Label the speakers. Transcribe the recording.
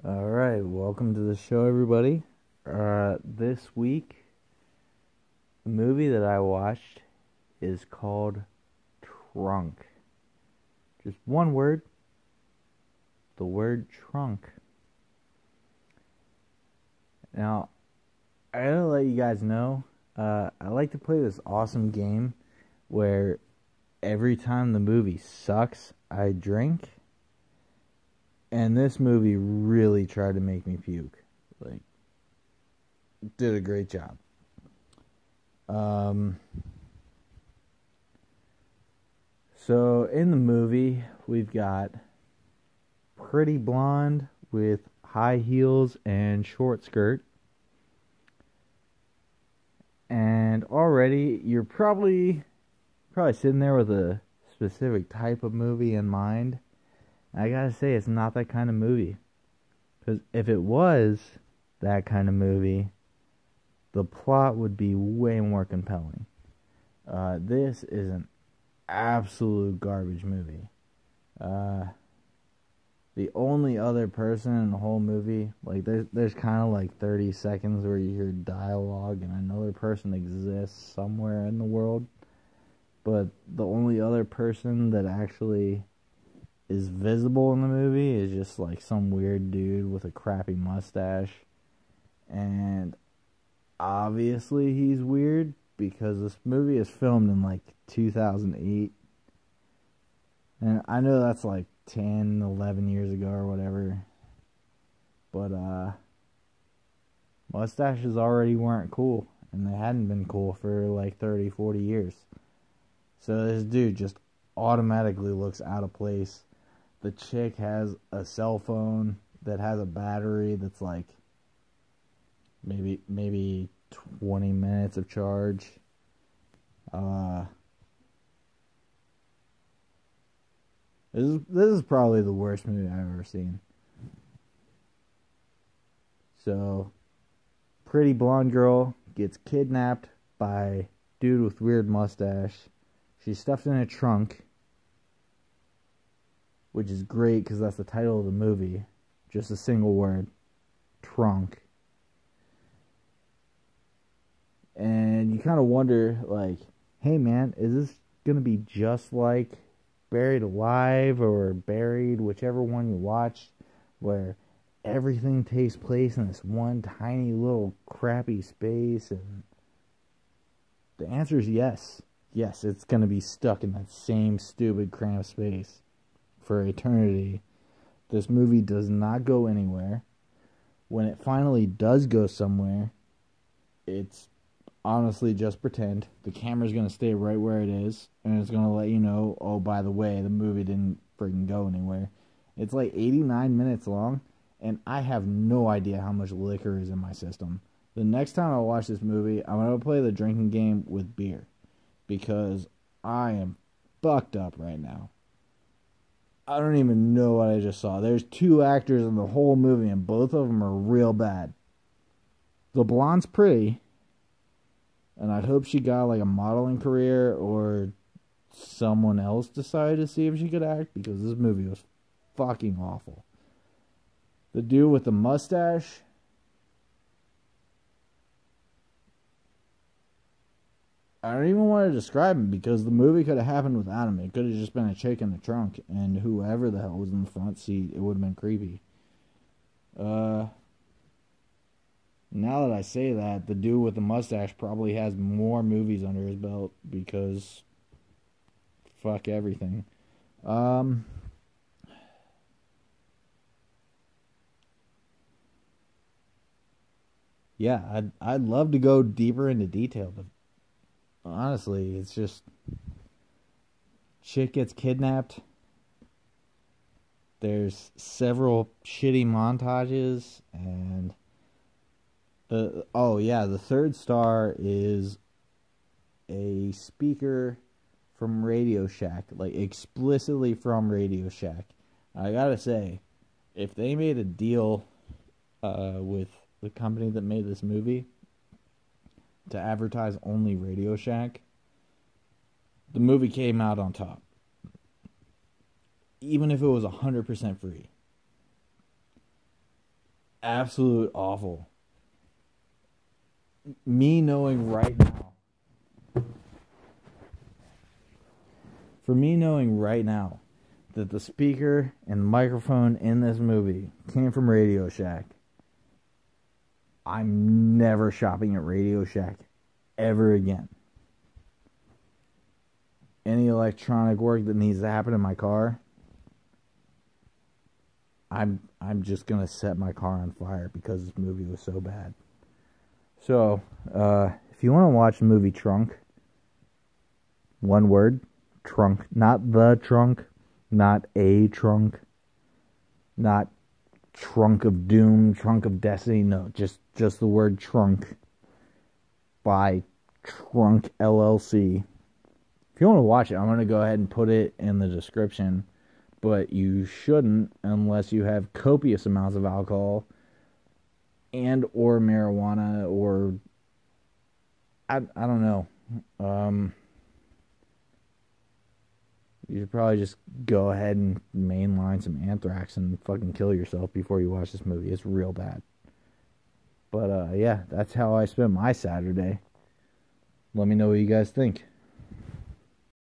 Speaker 1: All right, welcome to the show, everybody. This week, the movie that I watched is called Trunk. Just one word, the word trunk. Now, I gotta let you guys know, I like to play this awesome game where every time the movie sucks, I drink. And this movie really tried to make me puke. Like, did a great job. So in the movie, we've got pretty blonde with high heels and short skirt. And already you're probably sitting there with a specific type of movie in mind. I gotta say, it's not that kind of movie. Because if it was that kind of movie, the plot would be way more compelling. This is an absolute garbage movie. The only other person in the whole movie, like there's kind of like 30 seconds where you hear dialogue and another person exists somewhere in the world, but the only other person that actually is visible in the movie is just like some weird dude with a crappy mustache. And obviously he's weird because this movie is filmed in like 2008. And I know that's like 10, 11 years ago or whatever. But mustaches already weren't cool. And they hadn't been cool for like 30, 40 years. So this dude just automatically looks out of place. The chick has a cell phone that has a battery that's like maybe 20 minutes of charge. This is probably the worst movie I've ever seen. So, pretty blonde girl gets kidnapped by dude with weird mustache. She's stuffed in a trunk, which is great because that's the title of the movie. Just a single word. Trunk. And you kind of wonder, like, hey man, is this going to be just like Buried Alive or Buried, whichever one you watch, where everything takes place in this one tiny little crappy space? And the answer is yes. Yes, it's going to be stuck in that same stupid cramped space for eternity. This movie does not go anywhere. When it finally does go somewhere, it's honestly just pretend. The camera's going to stay right where it is, and it's going to let you know, oh, by the way, the movie didn't freaking go anywhere. It's like 89 minutes long, and I have no idea how much liquor is in my system. The next time I watch this movie, I'm going to play the drinking game with beer, because I am fucked up right now. I don't even know what I just saw. There's two actors in the whole movie, and both of them are real bad. The blonde's pretty, and I hope she got like a modeling career, or someone else decided to see if she could act, because this movie was fucking awful. The dude with the mustache, I don't even want to describe him, because the movie could have happened without him. It could have just been a chick in the trunk, and whoever the hell was in the front seat, it would have been creepy. Now that I say that, the dude with the mustache probably has more movies under his belt, because fuck everything. Yeah, I'd love to go deeper into detail, but honestly, it's just chick gets kidnapped. There's several shitty montages, and the third star is a speaker from Radio Shack, like explicitly from Radio Shack. I gotta say, if they made a deal with the company that made this movie to advertise only Radio Shack, the movie came out on top. Even if it was 100% free. absolute awful. Me knowing right now, for me knowing right now that the speaker and microphone in this movie came from Radio Shack, I'm never shopping at Radio Shack ever again. Any electronic work that needs to happen in my car, I'm just gonna set my car on fire because this movie was so bad. So, if you want to watch the movie Trunk, one word, Trunk, not the trunk, not a trunk, not Trunk of Doom, Trunk of Destiny, no, just the word Trunk by Trunk LLC. If you want to watch it, I'm going to go ahead and put it in the description, but you shouldn't unless you have copious amounts of alcohol and or marijuana, or I don't know. You should probably just go ahead and mainline some anthrax and fucking kill yourself before you watch this movie. It's real bad. But yeah, that's how I spent my Saturday. Let me know what you guys think.